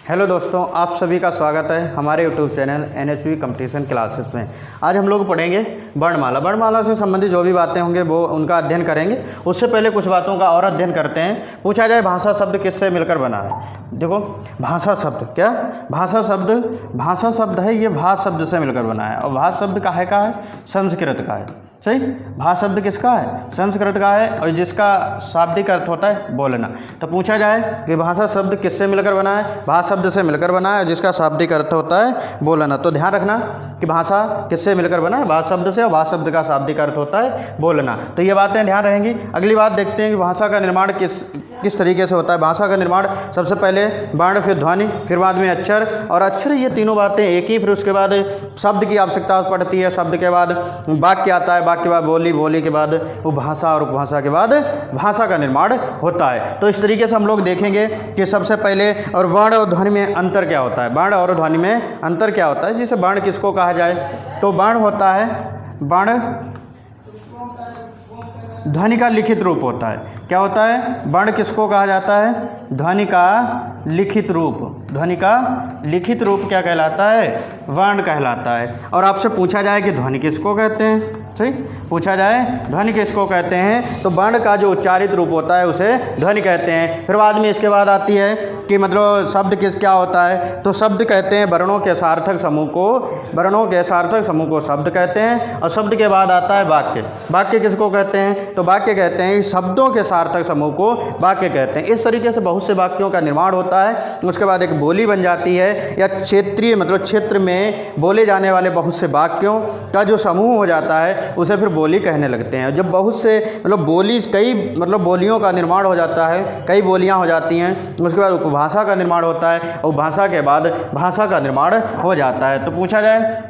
Hello दोस्तों, आप सभी का स्वागत है हमारे YouTube channel NHV competition classes में। आज हम लोग पढ़ेंगे वर्णमाला। वर्णमाला से संबंधित जो भी बातें होंगे वो उनका अध्ययन करेंगे। उससे पहले कुछ बातों का और अध्ययन करते हैं। पूछा जाए भाषा शब्द किससे मिलकर बना है। देखो, भाषा शब्द क्या, भाषा शब्द है, ये भाष शब्द से मिलकर बना है। और भाष शब्द काहे का है? संस्कृत का है। सही, भाष शब्द किसका है? संस्कृत का है, और जिसका शाब्दिक अर्थ होता है बोलना। तो पूछा जाए कि भाषा शब्द किससे मिलकर बना है? भाष शब्द से मिलकर बना है, जिसका शाब्दिक अर्थ होता है बोलना। तो ध्यान रखना कि भाषा किससे मिलकर बना है? भाष शब्द से, और भाष शब्द का शाब्दिक अर्थ होता है बोलना। तो ये बातें ध्यान रहेंगी। अगली बात देखते हैं कि भाषा का निर्माण किस तरीके से होता है। भाषा का निर्माण सबसे पहले वर्ण, फिर ध्वनि, फिर बाद में अक्षर। और अक्षर, ये तीनों बातें एक ही। फिर उसके बाद शब्द की आवश्यकता पड़ती है, शब्द के बाद वाक्य आता है, वाक्य के बाद बोली, बोली के बाद उपभाषा, और उपभाषा के बाद भाषा का निर्माण होता है। तो इस तरीके से हम लोग देखेंगे कि सबसे पहले और वर्ण और ध्वनि में अंतर क्या होता है। वर्ण और ध्वनि में अंतर क्या होता है, जिसे वर्ण किसको कहा जाए? तो वर्ण होता है, वर्ण ध्वनि का लिखित रूप होता है। क्या होता है? वर्ण किसको कहा जाता है? ध्वनि का लिखित रूप। ध्वनि का लिखित रूप क्या कहलाता है? वर्ण कहलाता है। और आपसे पूछा जाए कि ध्वनि किसको कहते हैं, सही, पूछा जाए ध्वनि किसको कहते हैं, तो वर्ण का जो उच्चारित रूप होता है उसे ध्वनि कहते हैं। फिर बाद में इसके बाद आती है कि मतलब शब्द क्या होता है, तो शब्द कहते हैं वर्णों के सार्थक समूह को, वर्णों के सार्थक समूह को शब्द कहते हैं। और शब्द के बाद आता है वाक्य। वाक्य किसको कहते हैं? तो वाक्य कहते हैं शब्दों के सार्थक समूह को वाक्य कहते हैं। इस तरीके से बहुत से वाक्यों का निर्माण होता है। उसके बाद एक बोली बन जाती है, या क्षेत्रीय मतलब क्षेत्र में बोले जाने वाले बहुत से वाक्यों का जो समूह हो जाता है उसे फिर बोली कहने लगते हैं। जब बहुत से मतलब बोली, कई मतलब बोलियों का निर्माण हो जाता है, कई बोलियां हो जाती हैं, उसके बाद उपभाषा का निर्माण होता है, और भाषा के बाद भाषा का निर्माण हो जाता है। तो पूछा जाए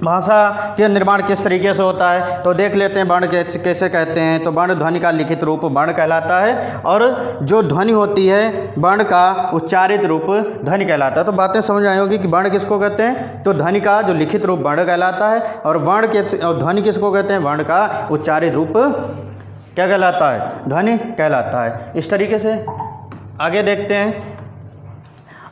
भाषा के निर्माण किस तरीके से होता है, तो देख लेते हैं वर्ण कैसे कहते हैं। तो वर्ण ध्वनि का लिखित रूप वर्ण कहलाता है, और जो ध्वनि होती है वर्ण का उच्चारित रूप ध्वनि कहलाता है। तो बातें समझ आई होगी कि वर्ण किसको कहते हैं, तो ध्वनि का जो लिखित रूप वर्ण कहलाता है, और ध्वनि किसको कहते हैं? वर्ण का उच्चारित रूप क्या कहलाता है? ध्वनि कहलाता है। इस तरीके से आगे देखते हैं।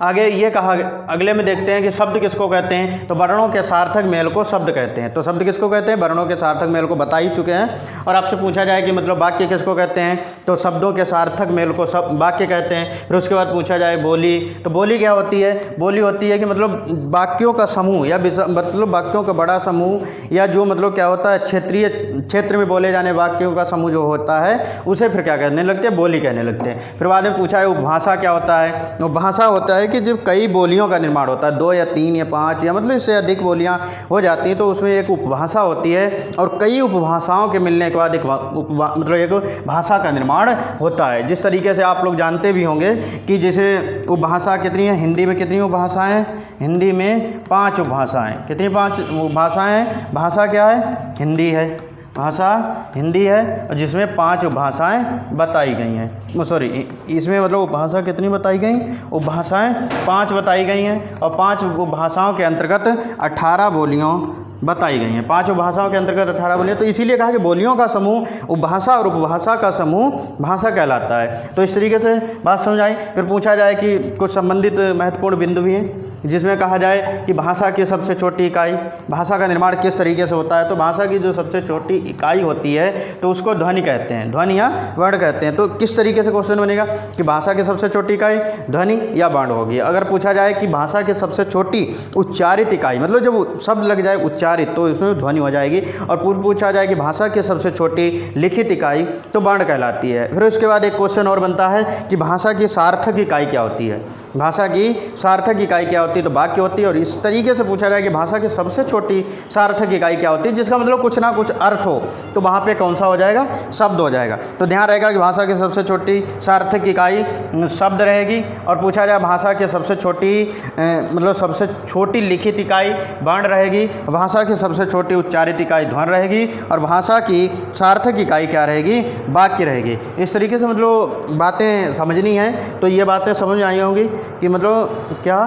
आगे ये कहा, अगले में देखते हैं कि शब्द किसको कहते हैं, तो वर्णों के सार्थक मेल को शब्द कहते हैं। तो शब्द किसको कहते हैं? वर्णों के सार्थक मेल को बता ही चुके हैं। और आपसे पूछा जाए कि मतलब वाक्य किसको कहते हैं, तो शब्दों के सार्थक मेल को वाक्य कहते हैं। फिर उसके बाद पूछा जाए बोली, तो बोली क्या होती है? बोली होती है कि मतलब वाक्यों का समूह, या मतलब वाक्यों का बड़ा समूह, या जो मतलब क्या होता है क्षेत्र में बोले जाने वाक्यों का समूह जो होता है उसे फिर क्या कहने लगते हैं? बोली कहने लगते हैं। फिर बाद में पूछा है उपभाषा क्या होता है, तो भाषा होता है कि जब कई बोलियों का निर्माण होता है, 2 या 3 या 5 या मतलब इससे अधिक बोलियां हो जाती हैं, तो उसमें एक उपभाषा होती है। और कई उपभाषाओं के मिलने के बाद मतलब एक भाषा का निर्माण होता है। जिस तरीके से आप लोग जानते भी होंगे कि जैसे उपभाषा कितनी है, हिंदी में कितनी उपभाषाएं हैं? हिंदी में 5 उपभाषाएं। कितनी? 5 उपभाषाएं। भाषा क्या है? हिंदी है। भाषा हिंदी है, और जिसमें 5 उपभाषाएं बताई गई हैं। सॉरी, इसमें मतलब उपभाषा कितनी बताई गई? उपभाषाएं 5 बताई गई हैं, और 5 उपभाषाओं के अंतर्गत 18 बोलियों बताई गई हैं। 5 उपभाषाओं के अंतर्गत 18 बोलियां। तो इसीलिए कहा कि बोलियों का समूह उपभाषा, और उपभाषा का समूह भाषा कहलाता है। तो इस तरीके से बात समझ आई। फिर पूछा जाए कि कुछ संबंधित महत्वपूर्ण बिंदु भी हैं, जिसमें कहा जाए कि भाषा की सबसे छोटी इकाई, भाषा का निर्माण किस तरीके से होता है। तो भाषा की जो सबसे छोटी इकाई होती है तो उसको ध्वनि कहते हैं, ध्वनि या वर्ण कहते हैं। तो किस तरीके से क्वेश्चन बनेगा कि भाषा की सबसे छोटी इकाई ध्वनि या वर्ण होगी। अगर पूछा जाए कि भाषा की सबसे छोटी उच्चारित इकाई, मतलब जब शब्द लग जाए उच्चारित, तो इसमें ध्वनि हो जाएगी। और पूछा जाए कि भाषा की सबसे छोटी लिखित इकाई, तो वर्ण कहलाती है। फिर उसके बाद एक क्वेश्चन और बनता है कि भाषा की सार्थक इकाई क्या होती है। भाषा की सार्थक इकाई क्या होती है, तो वाक्य होती है। और इस तरीके से पूछा जाए कि भाषा की सबसे छोटी सार्थक इकाई क्या होती है, जिसका मतलब कुछ ना कुछ अर्थ हो, तो वहाँ पे कौन सा हो जाएगा? शब्द हो जाएगा। तो ध्यान रहेगा कि भाषा की सबसे छोटी सार्थक इकाई शब्द रहेगी। और पूछा जाए भाषा की सबसे छोटी मतलब सबसे छोटी लिखित इकाई वर्ण रहेगी। भाषा की सबसे छोटी उच्चारित इकाई ध्वनि रहेगी, और भाषा की सार्थक इकाई क्या रहेगी? वाक्य रहेगी। इस तरीके से मतलब बातें समझनी हैं। तो ये बातें समझ आई होंगी कि मतलब क्या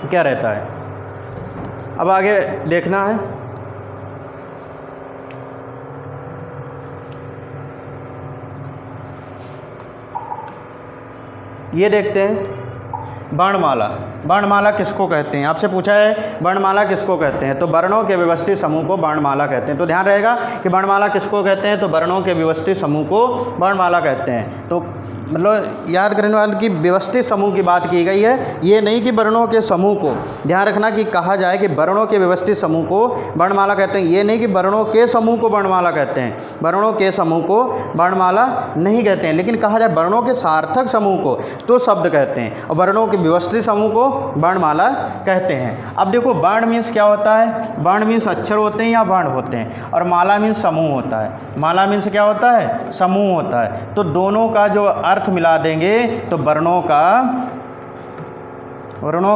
क्या रहता है। अब आगे देखना है। ये देखते हैं वर्णमाला। वर्णमाला किसको कहते हैं? आपसे पूछा है वर्णमाला किसको कहते हैं, तो वर्णों के व्यवस्थित समूह को वर्णमाला कहते हैं। तो ध्यान रहेगा कि वर्णमाला किसको कहते हैं, तो वर्णों के व्यवस्थित समूह को वर्णमाला कहते हैं। तो मतलब याद करने वाले की व्यवस्थित समूह की बात की गई है, ये नहीं कि वर्णों के समूह को। ध्यान रखना कि कहा जाए कि वर्णों के व्यवस्थित समूह को वर्णमाला कहते हैं, ये नहीं कि वर्णों के समूह को वर्णमाला कहते हैं। वर्णों के समूह को वर्णमाला नहीं कहते हैं, लेकिन कहा जाए वर्णों के सार्थक समूह को तो शब्द कहते हैं, और वर्णों के व्यवस्थित समूह को वर्णमाला कहते हैं। अब देखो वर्ण मीन्स क्या होता है? वर्ण मीन्स अक्षर होते हैं या वर्ण होते हैं, और माला मीन्स समूह होता है। माला मीन्स क्या होता है? समूह होता है। तो दोनों का जो अर्थ मिला देंगे तो वर्णों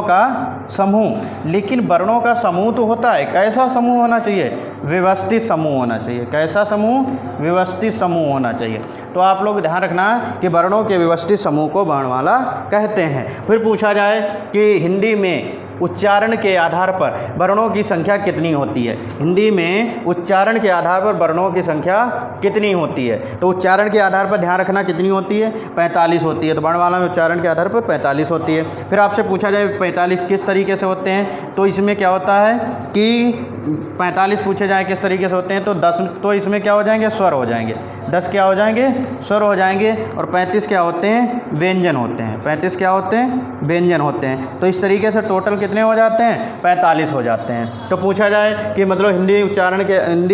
का समूह। लेकिन वर्णों का समूह तो होता है, कैसा समूह होना चाहिए? व्यवस्थित समूह होना चाहिए। कैसा समूह? व्यवस्थित समूह होना चाहिए। तो आप लोग ध्यान रखना कि वर्णों के व्यवस्थित समूह को वर्णमाला कहते हैं। फिर पूछा जाए कि हिंदी में उच्चारण के आधार पर वर्णों की संख्या कितनी होती है? हिंदी में उच्चारण के आधार पर वर्णों की संख्या कितनी होती है? तो उच्चारण के आधार पर ध्यान रखना कितनी होती है? 45 होती है। तो वर्णमाला में उच्चारण के आधार पर 45 होती है। फिर आपसे पूछा जाए 45 किस तरीके से होते हैं, तो इसमें क्या होता है कि 45 पूछे जाए किस तरीके से होते हैं, तो 10 तो इसमें क्या हो जाएंगे? स्वर हो जाएंगे। 10 क्या हो जाएंगे? स्वर हो जाएंगे। और 35 क्या होते हैं? व्यंजन होते हैं। 35 क्या होते हैं? व्यंजन होते हैं। तो इस तरीके से टोटल कितने हो जाते हैं? 45 हो जाते हैं। तो पूछा जाए कि मतलब हिंदी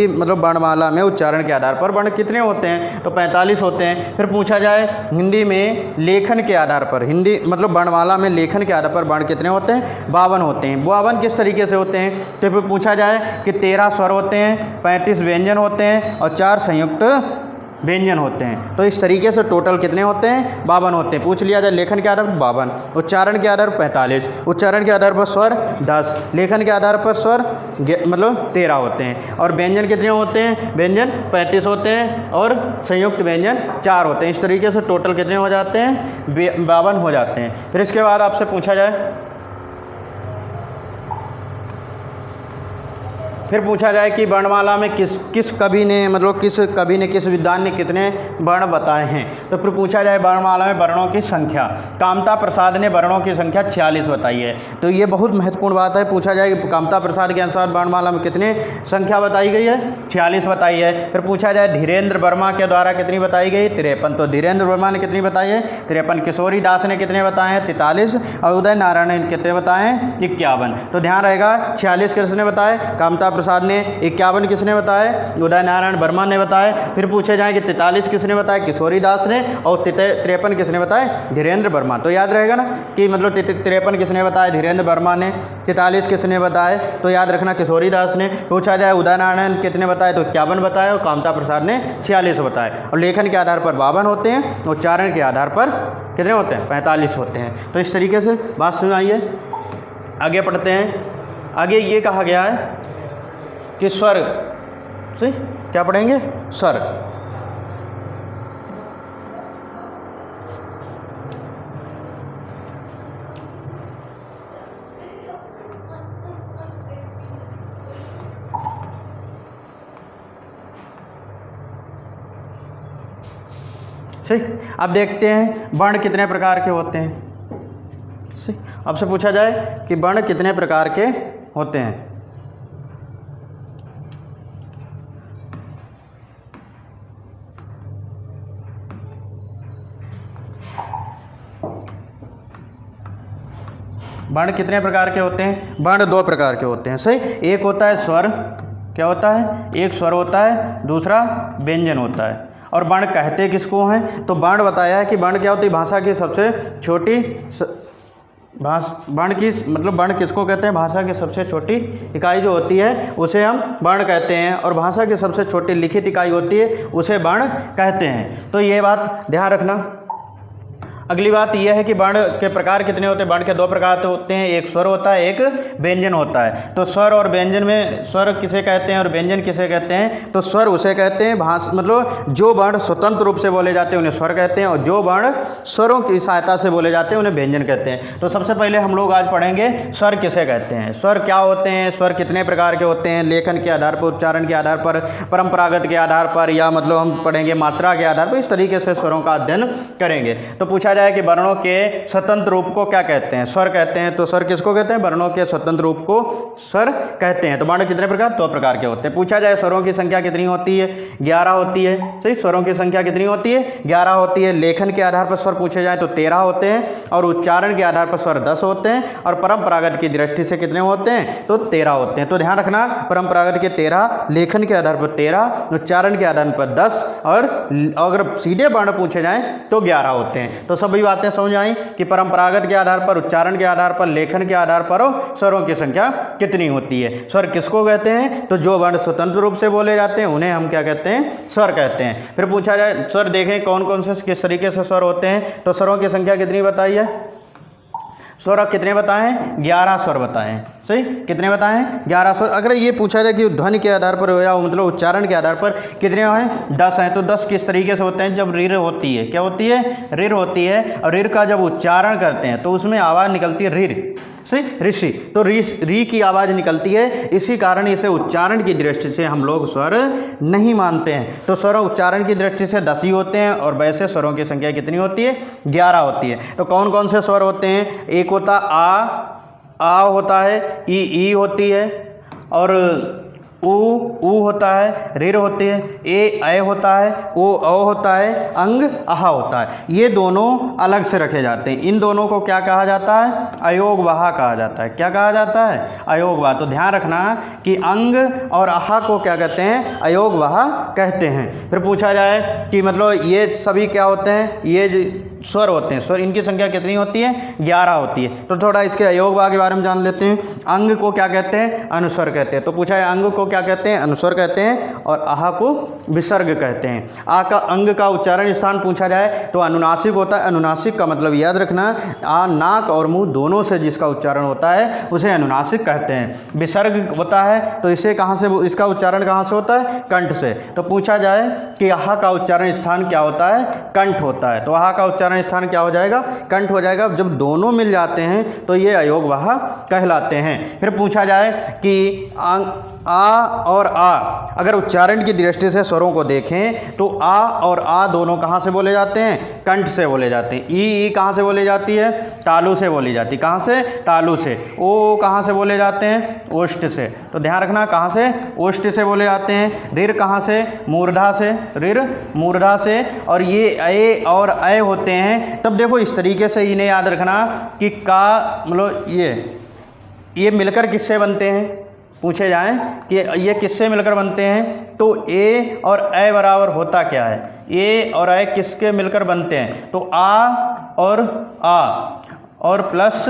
मतलब वर्णमाला में उच्चारण के आधार पर वर्ण कितने होते हैं, तो 45 होते हैं। फिर पूछा जाए हिंदी में लेखन के आधार पर, हिंदी मतलब वर्णमाला में लेखन के आधार पर वर्ण कितने होते हैं? 52 होते हैं। 52 किस तरीके से होते हैं? तो फिर पूछा जाए कि 13 स्वर होते हैं, 35 व्यंजन होते हैं और 4 संयुक्त व्यंजन होते हैं। तो इस तरीके से टोटल कितने होते हैं? 52 होते हैं। पूछ लिया जाए लेखन के आधार पर 52, उच्चारण के आधार पर 45, उच्चारण के आधार पर स्वर 10, लेखन के आधार पर स्वर मतलब 13 होते हैं। और व्यंजन कितने होते हैं? व्यंजन 35 होते हैं और संयुक्त व्यंजन 4 होते हैं। इस तरीके से टोटल कितने हो जाते हैं? 52 हो जाते हैं। फिर इसके बाद आपसे पूछा जाए कि वर्णमाला में किस कवि ने किस विद्वान ने कितने वर्ण बताए हैं। तो फिर पूछा जाए वर्णमाला में वर्णों की संख्या, कामता प्रसाद ने वर्णों की संख्या 46 बताई है। तो ये बहुत महत्वपूर्ण बात है। पूछा जाए कि कामता प्रसाद के अनुसार वर्णमाला में कितने संख्या बताई गई है? 46 बताई है। फिर पूछा जाए धीरेन्द्र वर्मा के द्वारा कितनी बताई गई? 53। तो धीरेन्द्र वर्मा ने कितनी बताई है? 53। किशोरी दास ने कितने बताए हैं? 43। और उदय नारायण ने कितने बताए हैं? 51। तो ध्यान रहेगा 46 किसने बताए? कामता प्रसाद ने। 51 किसने बताए? उदय नारायण वर्मा ने बताए। फिर पूछे जाए कि 43 किसने बताया? किशोरी दास ने। और 53 किसने बताए? धीरेन्द्र वर्मा। तो याद रहेगा ना कि मतलब 53 किसने बताया? धीरेन्द्र वर्मा ने। 43 किसने बताए? तो याद रखना किशोरी दास ने। पूछा जाए उदय नारायण कितने बताए? तो 51 बताए और कामता प्रसाद ने 46 बताए। और लेखन के आधार पर 52 होते हैं, उच्चारण के आधार पर कितने होते हैं? 45 होते हैं। तो इस तरीके से बात सुनाइए। आगे पढ़ते हैं। आगे ये कहा गया है कि स्वर से क्या पढ़ेंगे? स्वर। सही। अब देखते हैं वर्ण कितने प्रकार के होते हैं। सही। आपसे पूछा जाए कि वर्ण कितने प्रकार के होते हैं। वर्ण कितने प्रकार के होते हैं? वर्ण 2 प्रकार के होते हैं। सही। एक होता है स्वर। क्या होता है? एक स्वर होता है, दूसरा व्यंजन होता है। और वर्ण कहते किसको हैं? तो वर्ण बताया है कि वर्ण क्या होती है? भाषा की सबसे छोटी वर्ण किसको कहते हैं? भाषा की सबसे छोटी इकाई जो होती है उसे हम वर्ण कहते हैं, और भाषा की सबसे छोटी लिखित इकाई होती है उसे वर्ण कहते हैं। तो ये बात ध्यान रखना। अगली बात यह है कि वर्ण के प्रकार कितने होते हैं? वर्ण के 2 प्रकार होते हैं, एक स्वर होता है, एक व्यंजन होता है। तो स्वर और व्यंजन में स्वर किसे कहते हैं और व्यंजन किसे कहते हैं? तो स्वर उसे कहते हैं मतलब जो वर्ण स्वतंत्र रूप से बोले जाते हैं उन्हें स्वर कहते हैं, और जो वर्ण स्वरों की सहायता से बोले जाते हैं उन्हें व्यंजन कहते हैं। तो सबसे पहले हम लोग आज पढ़ेंगे स्वर किसे कहते हैं। स्वर क्या होते हैं? स्वर कितने प्रकार के होते हैं? लेखन के आधार पर, उच्चारण के आधार पर, परंपरागत के आधार पर, या मतलब हम पढ़ेंगे मात्रा के आधार पर। इस तरीके से स्वरों का अध्ययन करेंगे। तो पूछा पूछा जाए कि वर्णों के स्वतंत्र रूप को क्या कहते हैं, स्वर कहते हैं। तो स्वर किसको कहते हैं, वर्णों के स्वतंत्र रूप को स्वर कहते हैं। तो वर्ण कितने प्रकार, 2 प्रकार के होते हैं। पूछा जाए स्वरों की संख्या कितनी होती है, 11 होती है। सही, स्वरों की संख्या कितनी होती है, 11 होती है। लेखन के आधार पर स्वर पूछे जाए तो 13 होते हैं, और उच्चारण के आधार पर स्वर 10 होते हैं, और परंपरागत की दृष्टि से कितने होते हैं, तो 13 होते हैं। तो ध्यान रखना, परंपरागत के 13, लेखन के आधार पर 13, उच्चारण के आधार पर 10, और अगर सीधे वर्ण पूछे जाएं तो 11 होते हैं। तो सभी बातें समझ आई कि परंपरागत के आधार पर, उच्चारण के आधार पर, लेखन के आधार पर स्वरों की संख्या कितनी होती है। स्वर किसको कहते हैं, तो जो वर्ण स्वतंत्र रूप से बोले जाते हैं उन्हें हम क्या कहते हैं, स्वर कहते हैं। फिर पूछा जाए स्वर देखें कौन कौन से किस तरीके से स्वर होते हैं। तो स्वरों की संख्या कितनी बताई है, स्वर कितने बताएं, 11 स्वर बताएं। सही, कितने बताएं, 11 स्वर। अगर ये पूछा जाए कि ध्वनि के आधार पर या मतलब उच्चारण के आधार पर कितने हैं, 10 हैं। तो 10 किस तरीके से होते हैं, जब रिर होती है, क्या होती है, रिर होती है, और रिर का जब उच्चारण करते हैं तो उसमें आवाज़ निकलती है रिर, सही, ऋषि। तो री की आवाज़ निकलती है, इसी कारण इसे उच्चारण की दृष्टि से हम लोग स्वर नहीं मानते हैं। तो स्वर उच्चारण की दृष्टि से 10 ही होते हैं, और वैसे स्वरों की संख्या कितनी होती है, 11 होती है। तो कौन कौन से स्वर होते हैं, एक होता आ होता है, ई होती है, और ऊ होता है, रिर होती है, ए होता है, ओ होता है, अंग आहा होता है। ये दोनों अलग से रखे जाते हैं। इन दोनों को क्या कहा जाता है, अयोगवाह कहा जाता है। क्या कहा जाता है, अयोगवाह। तो ध्यान रखना कि अंग और आहा को क्या कहते हैं, अयोगवाह कहते हैं। फिर पूछा जाए कि मतलब ये सभी क्या होते हैं, ये स्वर होते हैं। स्वर इनकी संख्या कितनी होती है, 11 होती है। तो थोड़ा इसके अयोगवाह के बारे में जान लेते हैं। अंग को क्या कहते हैं, अनुस्वर कहते हैं। तो पूछा है अंग को क्या कहते हैं, अनुस्वर कहते हैं, और आहा को विसर्ग कहते हैं। आ का अंग का उच्चारण स्थान पूछा जाए तो अनुनासिक होता है। अनुनासिक का मतलब याद रखना, आ नाक और मुंह दोनों से जिसका उच्चारण होता है उसे अनुनासिक कहते हैं। विसर्ग होता है तो इसे कहाँ से, इसका उच्चारण कहाँ से होता है, कंठ से। तो पूछा जाए कि आहा का उच्चारण स्थान क्या होता है, कंठ होता है। तो आहा का उच्चारण स्थान क्या हो जाएगा, कंठ हो जाएगा। जब दोनों मिल जाते हैं तो ये अयोगवाह कहलाते हैं। फिर पूछा जाए कि आ और आ, अगर उच्चारण की दृष्टि से स्वरों को देखें तो आ और आ दोनों कहाँ से बोले जाते हैं, कंठ से बोले जाते हैं। ई कहाँ से बोली जाती है, तालु से बोली जाती है। कहाँ से, तालु से। ओ कहाँ से बोले जाते हैं, ओष्ठ से। तो ध्यान रखना, कहाँ से, ओष्ठ से बोले जाते हैं। रिर कहाँ से, मूर्धा से, रिर मूर्धा से। और ये ए और अय होते हैं। तब देखो इस तरीके से इन्हें याद रखना कि का मतलब ये मिलकर किससे बनते हैं, पूछे जाएं कि ये किससे मिलकर बनते हैं। तो ए और ए बराबर होता क्या है, ए और ए किसके मिलकर बनते हैं, तो आ और प्लस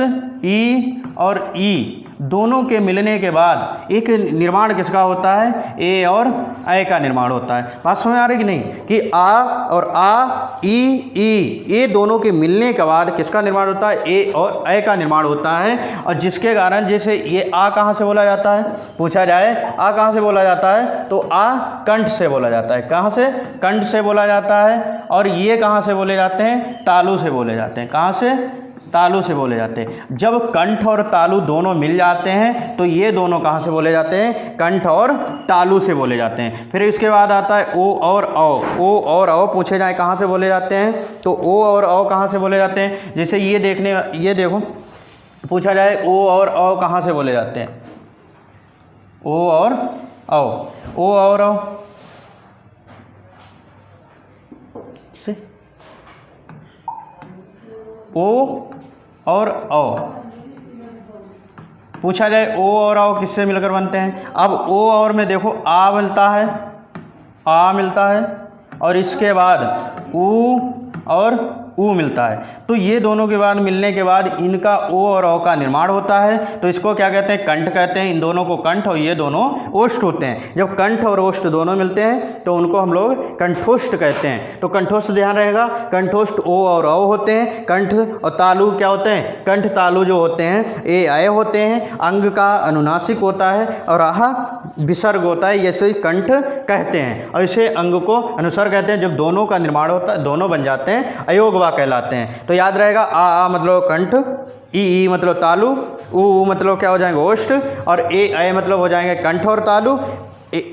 ई और ई दोनों के मिलने के बाद एक निर्माण किसका होता है, ए और ए का निर्माण होता है। बात समझ आ रही कि नहीं, कि आ और आ, ई ये दोनों के मिलने के बाद किसका निर्माण होता है, ए और ए का निर्माण होता है। और जिसके कारण जैसे ये आ कहाँ से बोला जाता है, पूछा जाए आ कहाँ से बोला जाता है, तो आ कंठ से बोला जाता है। कहाँ से, कंठ से बोला जाता है। और ये कहाँ से बोले जाते हैं, तालु से बोले जाते हैं। कहाँ से, तालु से बोले जाते हैं। जब कंठ और तालु दोनों मिल जाते हैं तो ये दोनों कहाँ से बोले जाते हैं, कंठ और तालु से बोले जाते हैं। फिर इसके बाद आता है ओ और औ। ओ और औ पूछे जाए कहाँ से बोले जाते हैं, तो ओ और औ कहाँ से बोले जाते हैं। जैसे ये देखो पूछा जाए ओ और औ कहाँ से बोले जाते हैं, ओ और औ, ओ और औ से, ओ और औ। पूछा जाए ओ और औ किससे मिलकर बनते हैं। अब ओ और में देखो आ मिलता है, आ मिलता है, और इसके बाद ऊ और ऊ मिलता है। तो ये दोनों के बाद मिलने के बाद इनका ओ और औ का निर्माण होता है। तो इसको क्या कहते हैं, कंठ कहते हैं। इन दोनों को कंठ और ये दोनों ओष्ठ होते हैं। जब कंठ और ओष्ठ दोनों मिलते हैं तो उनको हम लोग कंठोष्ठ कहते हैं। तो कंठोष्ठ ध्यान रहेगा, कंठोष्ठ ओ और औ होते हैं। कंठ और तालु क्या होते हैं, कंठ तालु जो होते हैं ए आय होते हैं। अंग का अनुनासिक होता है और आहा विसर्ग होता है, जैसे कंठ कहते हैं। और इसे अंग को अनुस्वर कहते हैं। जब दोनों का निर्माण होता है, दोनों बन जाते हैं, अयोगवाह कहलाते हैं। तो याद रहेगा आ मतलब कंठ, ई मतलब तालु, ऊ मतलब क्या हो जाएंगे, ओष्ठ, और ए मतलब हो जाएंगे कंठ और तालु,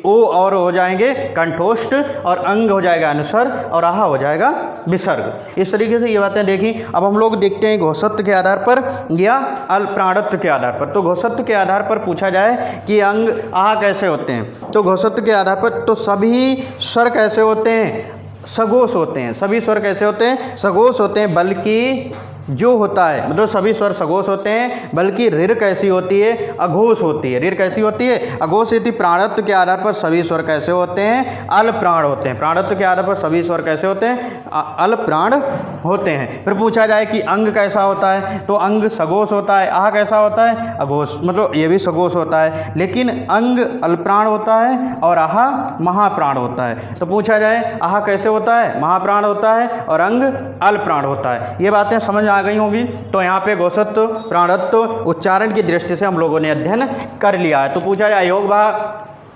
ओ और हो जाएंगे कंठोष्ठ और अंग हो जाएगा अनुस्वर और आहा हो जाएगा विसर्ग। इस तरीके से ये बातें देखी। अब हम लोग देखते हैं घोषत्व के आधार पर या अल्प्राणत्व के आधार पर। तो घोषत्व के आधार पर पूछा जाए कि अंग आहा कैसे होते हैं, तो घोषत्व के आधार पर तो सभी स्वर कैसे होते हैं, सघोष होते हैं। सभी स्वर कैसे होते हैं, सघोष होते हैं, बल्कि जो होता है मतलब सभी स्वर सघोष होते हैं, बल्कि ऋर कैसी होती है, अघोष होती है। ऋर कैसी होती है, अघोष होती है। प्राणत्व के आधार पर सभी स्वर कैसे होते हैं, अल्प्राण होते हैं। प्राणत्व के आधार पर सभी स्वर कैसे होते हैं, अल्प्राण होते हैं। फिर पूछा जाए कि अंग कैसा होता है, तो अंग सघोष होता है। आहा कैसा होता है, अघोष, मतलब ये भी सघोष होता है, लेकिन अंग अल्प्राण होता है और आहा महाप्राण होता है। तो पूछा जाए आहा कैसे होता है, महाप्राण होता है और अंग अल्प्राण होता है। ये बातें समझ आ गई होंगी। तो यहाँ पे घोषत्व, प्राणत्व, उच्चारण की दृष्टि से हम लोगों ने अध्ययन कर लिया है। तो पूछा जाए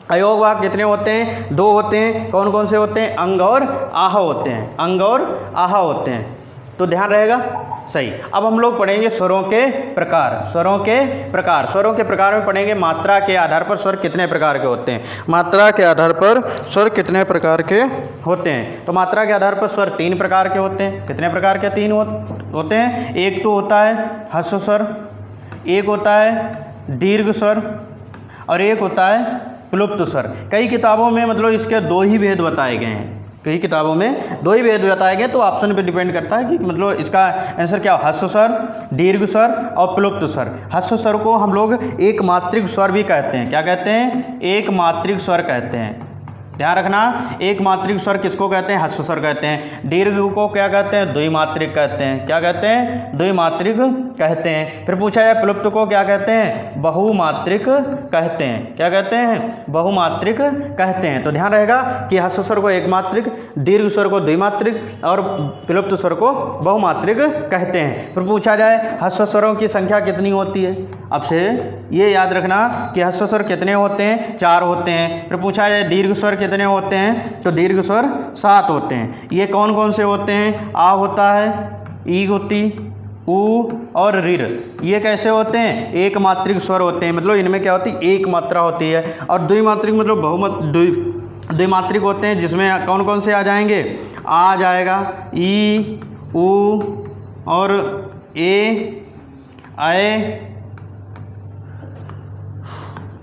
अयोग भाग कितने होते हैं, 2 होते हैं। कौन कौन से होते हैं, अंग और आहा होते हैं, अंग और आहा होते हैं। तो ध्यान रहेगा, सही। अब हम लोग पढ़ेंगे स्वरों के प्रकार। स्वरों के प्रकार, स्वरों के प्रकार में पढ़ेंगे मात्रा के आधार पर स्वर कितने प्रकार के होते हैं। मात्रा के आधार पर स्वर कितने प्रकार के होते हैं। तो मात्रा के आधार पर स्वर 3 प्रकार के होते हैं। कितने प्रकार के, 3 होते हैं। एक तो होता है ह्रस्व स्वर, एक होता है दीर्घ स्वर और एक होता है प्लुप्त स्वर। कई किताबों में मतलब इसके 2 ही भेद बताए गए हैं, कई किताबों में 2 ही भेद बताए गए। तो ऑप्शन पे डिपेंड करता है कि मतलब इसका आंसर क्या हो, ह्रस्व स्वर, दीर्घ स्वर और प्लुप्त स्वर। ह्रस्व स्वर को हम लोग एक मात्रिक स्वर भी कहते हैं। क्या कहते हैं, एक मात्रिक स्वर कहते हैं। ध्यान रखना, एक मात्रिक स्वर किसको कहते हैं, ह्रस्व स्वर कहते हैं। दीर्घ को क्या कहते हैं, द्विमात्रिक कहते हैं। क्या कहते हैं, द्विमात्रिक कहते हैं। फिर पूछा जाए प्लुप्त को क्या कहते हैं, बहुमात्रिक कहते हैं। क्या कहते हैं, बहुमात्रिक कहते हैं। तो ध्यान रहेगा कि ह्रस्व स्वर को एक मात्रिक, दीर्घ स्वर को द्विमात्रिक और प्लुप्त स्वर को बहुमात्रिक कहते हैं। फिर पूछा जाए ह्रस्व स्वरों की संख्या कितनी होती है। अब से ये याद रखना कि ह्रस्व स्वर कितने होते हैं, 4 होते हैं। फिर पूछा जाए दीर्घ स्वर कितने होते हैं, तो दीर्घ स्वर 7 होते हैं। ये कौन कौन से होते हैं, आ होता है, ई होती, ऊ और ऋर। ये कैसे होते हैं, एक मात्रिक स्वर होते हैं। मतलब इनमें क्या होती है, एक मात्रा होती है। और द्विमात्रिक मतलब द्विमात्रिक होते हैं, जिसमें कौन कौन से आ जाएंगे, आ जाएगा, ई, ऊ और ए, आए,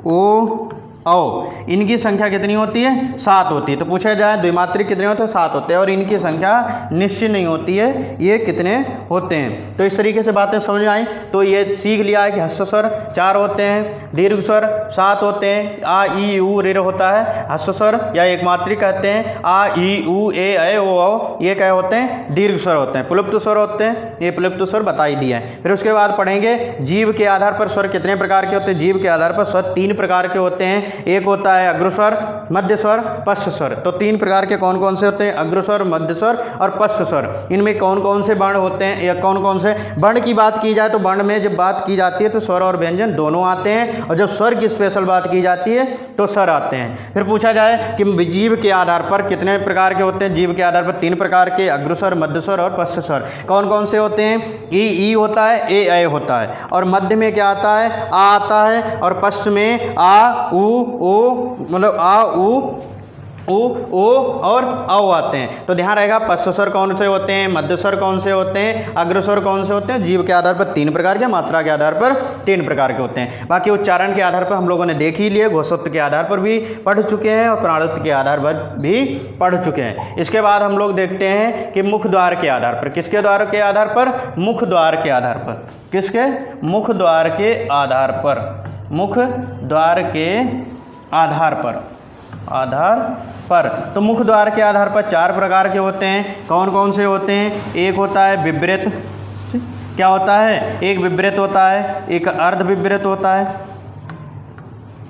ओ, औ। इनकी संख्या कितनी होती है, 7 होती है। तो पूछा जाए द्विमात्रिक कितने होते हैं, 7 होते हैं। और इनकी संख्या निश्चित नहीं होती है, ये कितने होते हैं। तो इस तरीके से बातें समझ आई। तो ये सीख लिया है कि ह्रस्व स्वर 4 होते हैं, दीर्घ स्वर 7 होते हैं। आ, ई, ऊ, ऋ होता है ह्रस्व स्वर या एक मात्रिक कहते हैं। आ, ई, ऊ, ए, ऐ, ओ, औ ये क्या होते हैं, दीर्घ स्वर होते हैं। प्लुप्त स्वर होते हैं, ये प्लुप्त स्वर बता ही दिया है। फिर उसके बाद पढ़ेंगे जीव के आधार पर स्वर कितने प्रकार के होते हैं। जीव के आधार पर स्वर 3 प्रकार के होते हैं। एक होता है अग्रस्वर, मध्य स्वर, पश्च स्वर। तो 3 प्रकार के कौन कौन से होते हैं, अग्रस्वर, मध्य स्वर और पश्च स्वर। इनमें कौन कौन से वर्ण होते हैं, या कौन कौन से वर्ण की बात की जाए तो वर्ण में जब बात की जाती है तो स्वर और व्यंजन दोनों आते हैं, और जब स्वर की स्पेशल बात की जाती है तो स्वर आते हैं। फिर पूछा जाए कि जीव के आधार पर कितने प्रकार के होते हैं। जीव के आधार पर 3 प्रकार के, अग्रस्वर, मध्य स्वर और पश्च स्वर। कौन कौन से होते हैं, ई होता है, ए, ऐ होता है। और मध्य में क्या आता है, आ आता है। और पश्च में आ, ऊ, ओ मतलब आ, ऊ, ओ और औ आते हैं। तो ध्यान रहेगा पश्च स्वर कौन से होते हैं, मध्य स्वर कौन से होते हैं, अग्रस्वर कौन से होते हैं। जीव के आधार पर 3 प्रकार के, मात्रा के आधार पर 3 प्रकार के होते हैं। बाकी उच्चारण के आधार पर हम लोगों ने देख ही लिए, घोषत्व के आधार पर भी पढ़ चुके हैं और प्राणत्व के आधार पर भी पढ़ चुके हैं। इसके बाद हम लोग देखते हैं कि मुख द्वार के आधार पर, किसके द्वार के आधार पर, मुख द्वार के आधार पर, किसके, मुख द्वार के आधार पर, मुख द्वार के आधार पर। तो मुख द्वार के आधार पर 4 प्रकार के होते हैं। कौन कौन से होते हैं, एक होता है विवृत, क्या होता है, एक विवृत होता है, एक अर्ध विवृत होता है,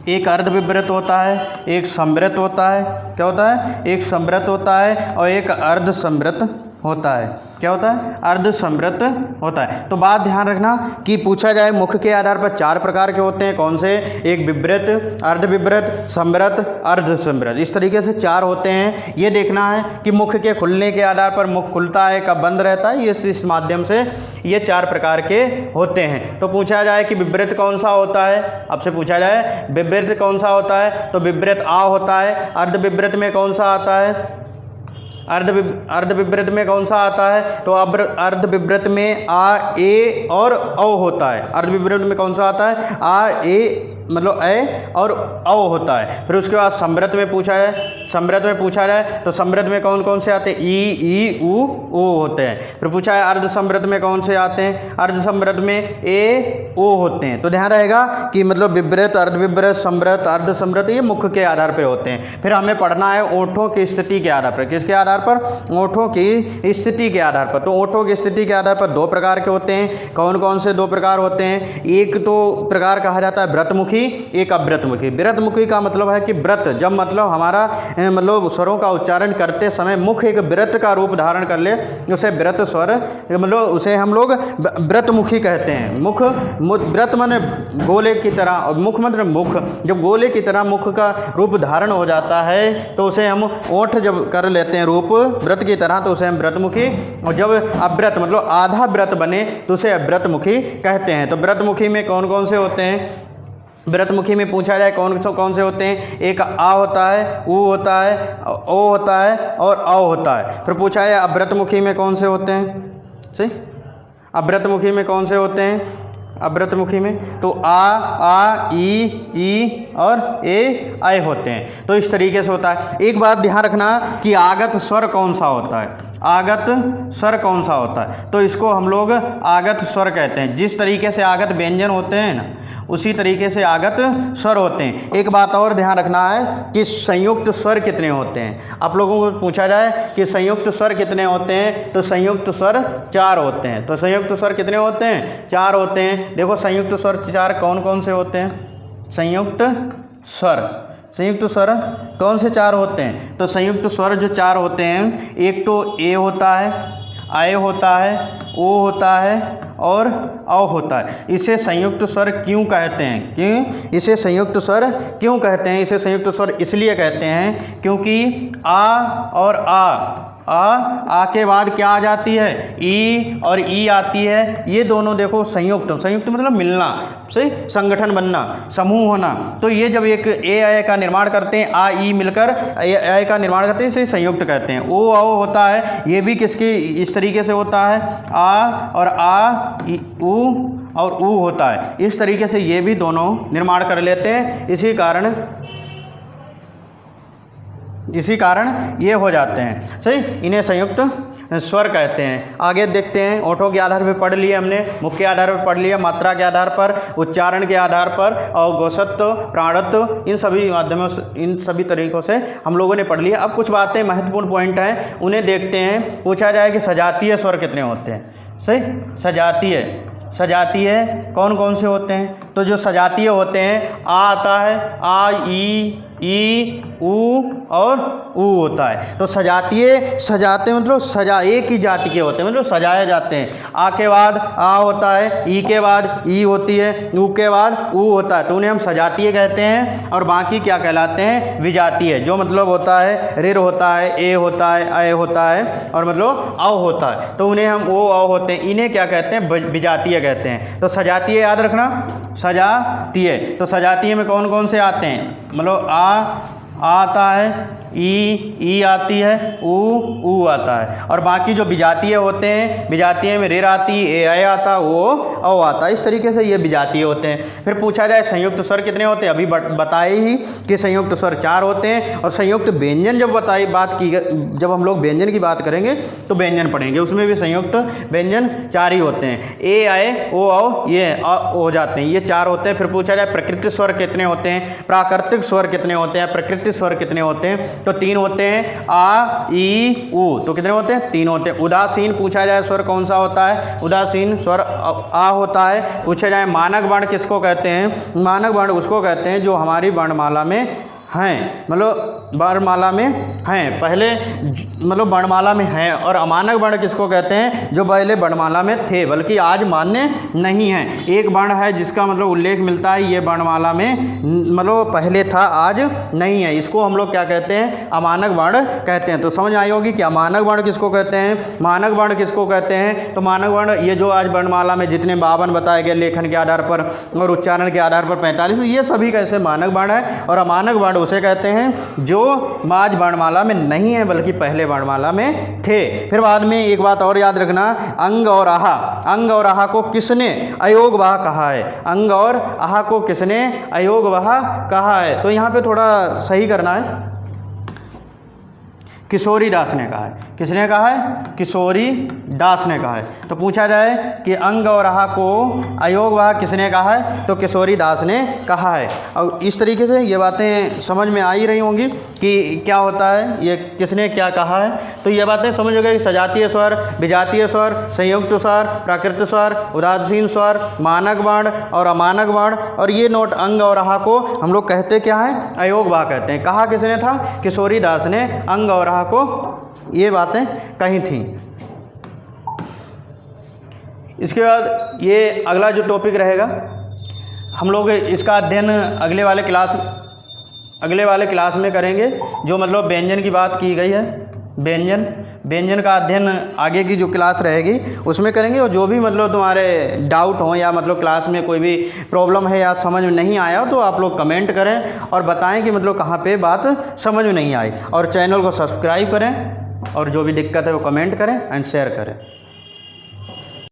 एक अर्ध विवृत होता है, एक संवृत होता है। क्या होता है, एक संवृत होता है और एक अर्ध संवृत होता है। क्या होता है? अर्धसंवृत होता है। तो बात ध्यान रखना कि पूछा जाए मुख के आधार पर 4 प्रकार के होते हैं। कौन से? एक विवृत, अर्धविवृत, संवृत, अर्धसंवृत, इस तरीके से 4 होते हैं। ये देखना है कि मुख के खुलने के आधार पर मुख खुलता है, कब बंद रहता है, ये इस माध्यम से ये 4 प्रकार के होते हैं। तो पूछा जाए कि विवृत कौन सा होता है, आपसे पूछा जाए विवृत कौन सा होता है, तो विवृत आ होता है। अर्धविवृत में कौन सा आता है? अर्धविवृत में कौन सा आता है? तो अब अर्धविवृत में आ, ए और औ होता है। अर्धविवृत में कौन सा आता है? आ, ए मतलब ए और औ होता है। फिर उसके बाद संवृत में पूछा जाए, संवृत में पूछा जाए तो संवृत में कौन कौन से आते हैं? ई, ऊ होते हैं। फिर पूछा है अर्धसंवृत में कौन से आते हैं? अर्धसंवृत में ए, ओ होते हैं। तो ध्यान रहेगा कि मतलब विवृत, अर्धविवृत, संवृत, अर्धसंवृत ये मुख के आधार पर होते हैं। फिर हमें पढ़ना है ओठों की स्थिति के आधार पर। किसके आधार पर? ओठों की स्थिति के आधार पर। तो ओठों की स्थिति के आधार पर 2 प्रकार के होते हैं। कौन कौन से 2 प्रकार होते हैं? एक तो प्रकार कहा जाता है व्रतमुखी, एक अव्रतमुखी। व्रतमुखी का मतलब है कि व्रत जब मतलब हमारा मतलब स्वरों का उच्चारण करते समय मुख एक व्रत का रूप धारण कर ले, उसे व्रत स्वर मतलब उसे हम लोग व्रतमुखी कहते हैं। मुख व्रत माने गोले की तरह, और मुख मतलब मुख जब गोले की तरह मुख का रूप धारण हो जाता है तो उसे हम ओठ जब कर लेते हैं रूप व्रत की तरह तो उसे हम व्रतमुखी, और जब अव्रत मतलब आधा व्रत बने तो उसे अव्रतमुखी कहते हैं। तो व्रतमुखी में कौन कौन से होते हैं? व्रतमुखी में पूछा जाए कौन से होते हैं? एक आ होता है, ऊ होता है, ओ होता है और औ होता है। फिर पूछा जाए अव्रतमुखी में कौन से होते हैं? सही, अव्रतमुखी में कौन से होते हैं? अव्रतमुखी में तो आ, ई और ए, आए होते हैं। तो इस तरीके से होता है। एक बात ध्यान रखना कि आगत स्वर कौन सा होता है? आगत स्वर कौन सा होता है? तो इसको हम लोग आगत स्वर कहते हैं। जिस तरीके से आगत व्यंजन होते हैं ना, उसी तरीके से आगत स्वर होते हैं। एक बात और ध्यान रखना है कि संयुक्त स्वर कितने होते हैं। आप लोगों को पूछा जाए कि संयुक्त स्वर कितने होते हैं, तो संयुक्त स्वर 4 होते हैं। तो संयुक्त स्वर कितने होते हैं? 4 होते हैं। देखो संयुक्त स्वर 4 कौन कौन से होते हैं? संयुक्त स्वर कौन से 4 होते हैं? तो संयुक्त स्वर जो 4 होते हैं, एक तो ए होता है, आय होता है, ओ होता है और औ होता है। इसे संयुक्त स्वर क्यों कहते हैं? क्यों इसे संयुक्त स्वर क्यों कहते हैं? इसे संयुक्त स्वर इसलिए कहते हैं क्योंकि आ और आ के बाद क्या आ जाती है? ई और ई आती है। ये दोनों देखो संयुक्त मतलब मिलना, सही, संगठन बनना, समूह होना। तो ये जब एक ए आय का निर्माण करते हैं, आ ई मिलकर आय का निर्माण करते हैं, इसे संयुक्त कहते हैं। ओ औ होता है, ये भी किसके इस तरीके से होता है? आ और ऊ और ऊ होता है। इस तरीके से ये भी दोनों निर्माण कर लेते हैं। इसी कारण ये हो जाते हैं, सही। इन्हें संयुक्त स्वर कहते हैं। आगे देखते हैं। ओठों के आधार पर पढ़ लिए हमने, मुख के आधार पर पढ़ लिया, मात्रा के आधार पर, उच्चारण के आधार पर और गोषत्व, प्राणत्व, इन सभी माध्यमों से, इन सभी तरीकों से हम लोगों ने पढ़ लिया। अब कुछ बातें महत्वपूर्ण पॉइंट हैं, उन्हें देखते हैं। पूछा जाए कि सजातीय स्वर कितने होते हैं? सही, सजातीय कौन कौन से होते हैं? तो जो सजातीय होते हैं, आ आता है, आ, ई, ऊ और ऊ होता है। तो सजाते मतलब एक ही जाति के होते हैं, मतलब सजाए जाते हैं। आ के बाद आ होता है, ई के बाद ई होती है, ऊ के बाद ऊ होता है। तो उन्हें हम सजातीय कहते हैं। और बाकी क्या कहलाते हैं? विजातीय, जो मतलब होता है रिर होता है, ए होता है, अय होता है और मतलब औ होता है। तो उन्हें हम ओ औ होते हैं, इन्हें क्या कहते हैं? विजातीय कहते हैं। तो सजातीय याद रखना, सजातीय। तो सजातीय में कौन कौन से आते हैं? मतलब आ आता है, ई आती है, ऊ आता है। और बाकी जो विजातीय होते हैं, विजातीय में रिर आती, ए आय आता, ओ औ आता है। इस तरीके से ये विजातीय होते हैं। फिर पूछा जाए संयुक्त स्वर कितने होते हैं? अभी बताए ही कि संयुक्त स्वर 4 होते हैं। और संयुक्त व्यंजन जब हम लोग व्यंजन की बात करेंगे तो व्यंजन पढ़ेंगे, उसमें भी संयुक्त व्यंजन 4 ही होते हैं। ए आय, ओ औ, ये हो जाते हैं, ये 4 होते हैं। फिर पूछा जाए प्रकृति स्वर कितने होते हैं? प्राकृतिक स्वर कितने होते हैं? प्रकृति स्वर कितने होते हैं? तो 3 होते हैं, आ, ई, ऊ। तो कितने होते हैं? 3 होते हैं। उदासीन पूछा जाए स्वर कौन सा होता है? उदासीन स्वर आ होता है। पूछा जाए मानक वर्ण किसको कहते हैं? मानक वर्ण उसको कहते हैं जो हमारी वर्णमाला में हैं, मतलब वर्णमाला में हैं, पहले मतलब वर्णमाला में हैं। और अमानक वर्ण किसको कहते हैं? जो पहले वर्णमाला में थे बल्कि आज मान्य नहीं है। एक वर्ण है जिसका मतलब उल्लेख मिलता है ये वर्णमाला में मतलब पहले था आज नहीं है, इसको हम लोग क्या कहते हैं? अमानक वर्ण कहते हैं। तो समझ आई होगी कि अमानक वर्ण किसको कहते हैं, मानक वर्ण किसको कहते हैं। तो मानक वर्ण ये जो आज वर्णमाला में जितने 52 बताए गए लेखन के आधार पर और उच्चारण के आधार पर 45, तो ये सभी कैसे मानक वर्ण है। और अमानक वर्ण उसे कहते हैं जो आज वर्णमाला में नहीं है बल्कि पहले वर्णमाला में थे। फिर बाद में एक बात और याद रखना, अंग और आहा, अंग और आहा को किसने अयोगवाह कहा है? अंग और आहा को किसने अयोगवाह कहा है? तो यहाँ पे थोड़ा सही करना है, किशोरी दास ने कहा है। किसने कहा है? किशोरी दास ने कहा है। तो पूछा जाए कि अंग और आहा को अयोगवाह किसने कहा है? तो किशोरी दास ने कहा है। और इस तरीके से ये बातें समझ में आ ही रही होंगी कि क्या होता है, ये किसने क्या कहा है। तो ये बातें समझ हो गई, सजातीय स्वर, विजातीय स्वर, संयुक्त स्वर, प्राकृत स्वर, उदासीन स्वर, मानक वर्ण और अमानक वर्ण। और ये नोट, अंग और आहा को हम लोग कहते क्या हैं? अयोगवाह कहते हैं। कहा किसने था? किशोरी दास ने अंग और आहा को ये बातें कही थी। इसके बाद ये अगला जो टॉपिक रहेगा हम लोग इसका अध्ययन अगले वाले क्लास में करेंगे। जो मतलब व्यंजन की बात की गई है, व्यंजन का अध्ययन आगे की जो क्लास रहेगी उसमें करेंगे। और जो भी मतलब तुम्हारे डाउट हो या मतलब क्लास में कोई भी प्रॉब्लम है या समझ में नहीं आया तो आप लोग कमेंट करें और बताएं कि मतलब कहाँ पे बात समझ में नहीं आई। और चैनल को सब्सक्राइब करें और जो भी दिक्कत है वो कमेंट करें एंड शेयर करें।